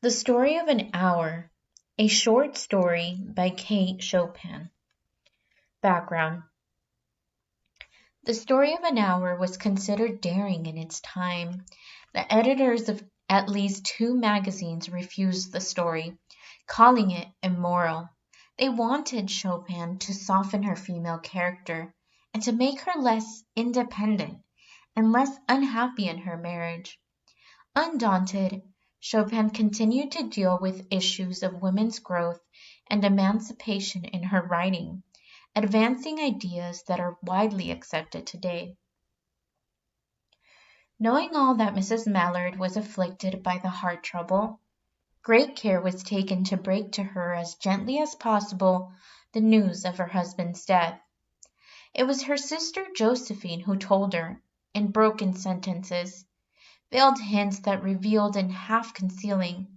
The Story of an Hour, a short story by Kate Chopin. Background. The Story of an Hour was considered daring in its time. The editors of at least two magazines refused the story, calling it immoral. They wanted Chopin to soften her female character and to make her less independent and less unhappy in her marriage. Undaunted, Chopin continued to deal with issues of women's growth and emancipation in her writing, advancing ideas that are widely accepted today. Knowing all that Mrs. Mallard was afflicted by the heart trouble, great care was taken to break to her as gently as possible the news of her husband's death. It was her sister Josephine who told her, in broken sentences, veiled hints that revealed and half concealing.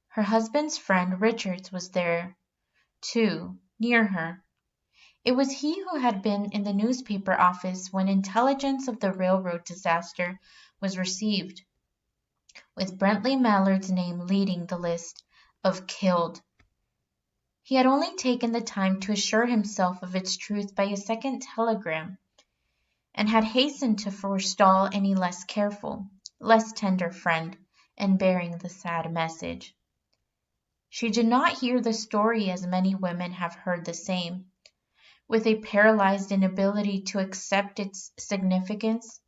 Her husband's friend Richards was there, too, near her. It was he who had been in the newspaper office when intelligence of the railroad disaster was received, with Bentley Mallard's name leading the list of killed. He had only taken the time to assure himself of its truth by a second telegram, and had hastened to forestall any less careful, less tender friend in bearing the sad message. She did not hear the story as many women have heard the same, with a paralyzed inability to accept its significance.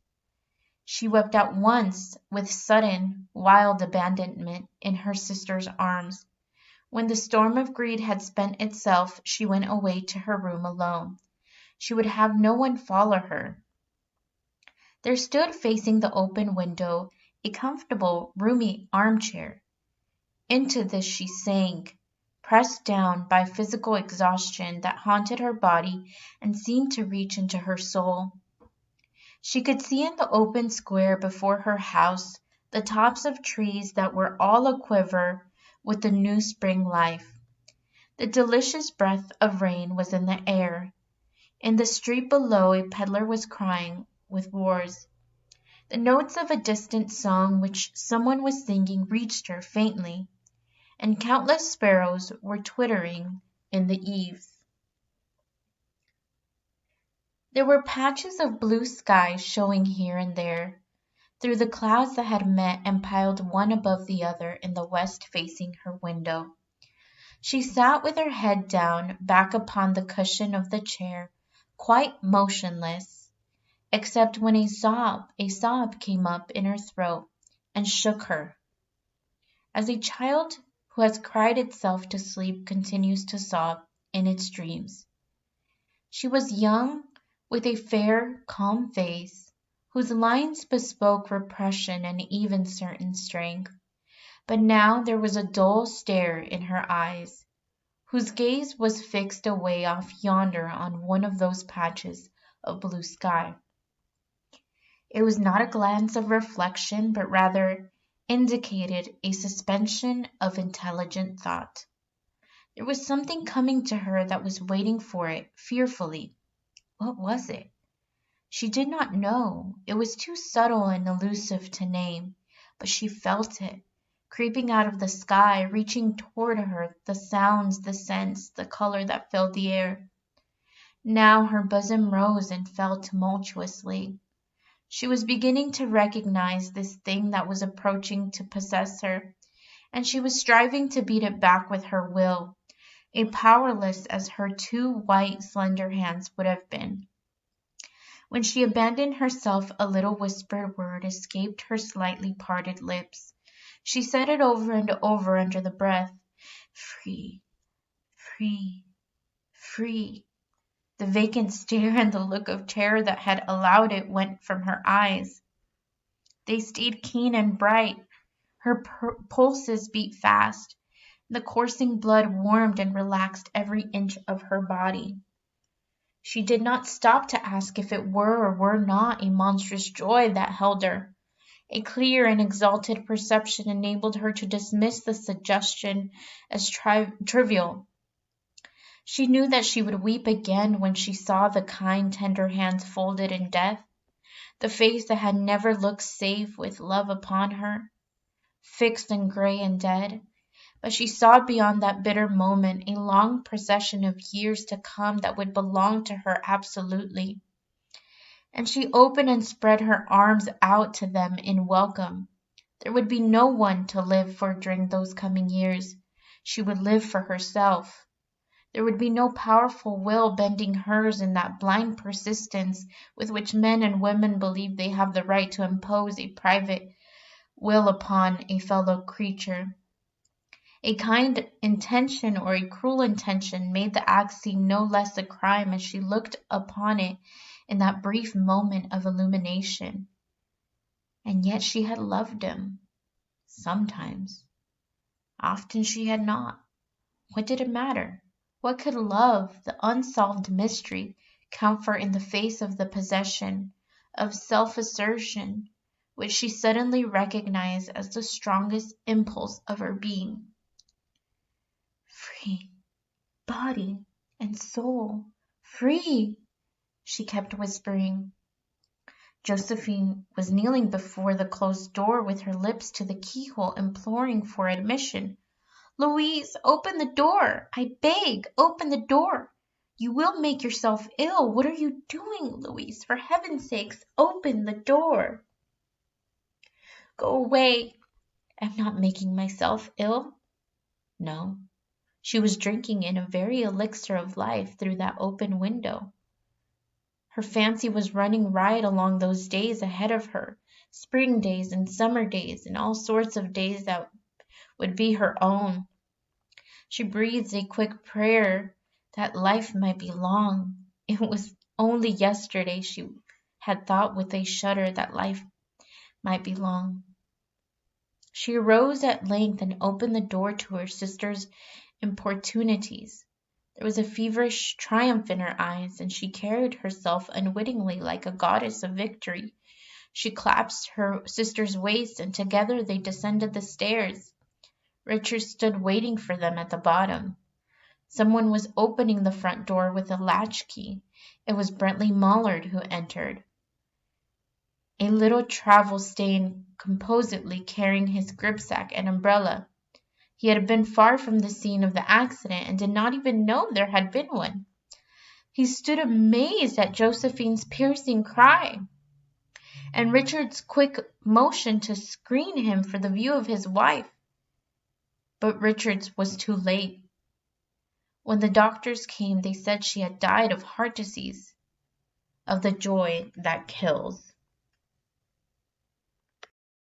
She wept at once with sudden, wild abandonment in her sister's arms. When the storm of greed had spent itself, she went away to her room alone. She would have no one follow her. There stood facing the open window a comfortable, roomy armchair. Into this she sank, pressed down by physical exhaustion that haunted her body and seemed to reach into her soul. She could see in the open square before her house the tops of trees that were all aquiver with the new spring life. The delicious breath of rain was in the air. In the street below a peddler was crying with wars. The notes of a distant song which someone was singing reached her faintly, and countless sparrows were twittering in the eaves. There were patches of blue sky showing here and there, through the clouds that had met and piled one above the other in the west facing her window. She sat with her head down, back upon the cushion of the chair, quite motionless, except when a sob came up in her throat and shook her, as a child who has cried itself to sleep continues to sob in its dreams. She was young, with a fair, calm face, whose lines bespoke repression and even certain strength. But now there was a dull stare in her eyes, whose gaze was fixed away off yonder on one of those patches of blue sky. It was not a glance of reflection, but rather indicated a suspension of intelligent thought. There was something coming to her that was waiting for it fearfully. What was it? She did not know. It was too subtle and elusive to name, but she felt it, creeping out of the sky, reaching toward her, the sounds, the scents, the color that filled the air. Now her bosom rose and fell tumultuously. She was beginning to recognize this thing that was approaching to possess her, and she was striving to beat it back with her will, powerless as her two white, slender hands would have been. When she abandoned herself, a little whispered word escaped her slightly parted lips. She said it over and over under the breath. Free, free, free. The vacant stare and the look of terror that had allowed it went from her eyes. They stayed keen and bright. Her pulses beat fast. The coursing blood warmed and relaxed every inch of her body. She did not stop to ask if it were or were not a monstrous joy that held her. A clear and exalted perception enabled her to dismiss the suggestion as trivial. She knew that she would weep again when she saw the kind, tender hands folded in death, the face that had never looked save with love upon her. fixed and gray and dead. But she saw beyond that bitter moment a long procession of years to come that would belong to her absolutely. And she opened and spread her arms out to them in welcome. There would be no one to live for during those coming years. She would live for herself. There would be no powerful will bending hers in that blind persistence with which men and women believe they have the right to impose a private will upon a fellow creature. A kind intention or a cruel intention made the act seem no less a crime as she looked upon it in that brief moment of illumination. And yet she had loved him. Sometimes. Often she had not. What did it matter? What could love, the unsolved mystery, count for in the face of the possession of self-assertion, which she suddenly recognized as the strongest impulse of her being? Free, body and soul, free, she kept whispering. Josephine was kneeling before the closed door with her lips to the keyhole, imploring for admission. Louise, open the door! I beg, open the door! You will make yourself ill. What are you doing, Louise? For heaven's sakes, open the door! Go away. I'm not making myself ill. No, she was drinking in a very elixir of life through that open window. Her fancy was running riot along those days ahead of her, spring days and summer days and all sorts of days that would be her own. She breathed a quick prayer that life might be long. It was only yesterday she had thought with a shudder that life might be long. She arose at length and opened the door to her sister's importunities. There was a feverish triumph in her eyes, and she carried herself unwittingly like a goddess of victory. She clasped her sister's waist, and together they descended the stairs. Richard stood waiting for them at the bottom. Someone was opening the front door with a latchkey. It was Bentley Mullard who entered, a little travel-stained, composedly carrying his gripsack and umbrella. He had been far from the scene of the accident and did not even know there had been one. He stood amazed at Josephine's piercing cry, and Richard's quick motion to screen him for the view of his wife. But Richard's was too late. When the doctors came, they said she had died of heart disease, of the joy that kills.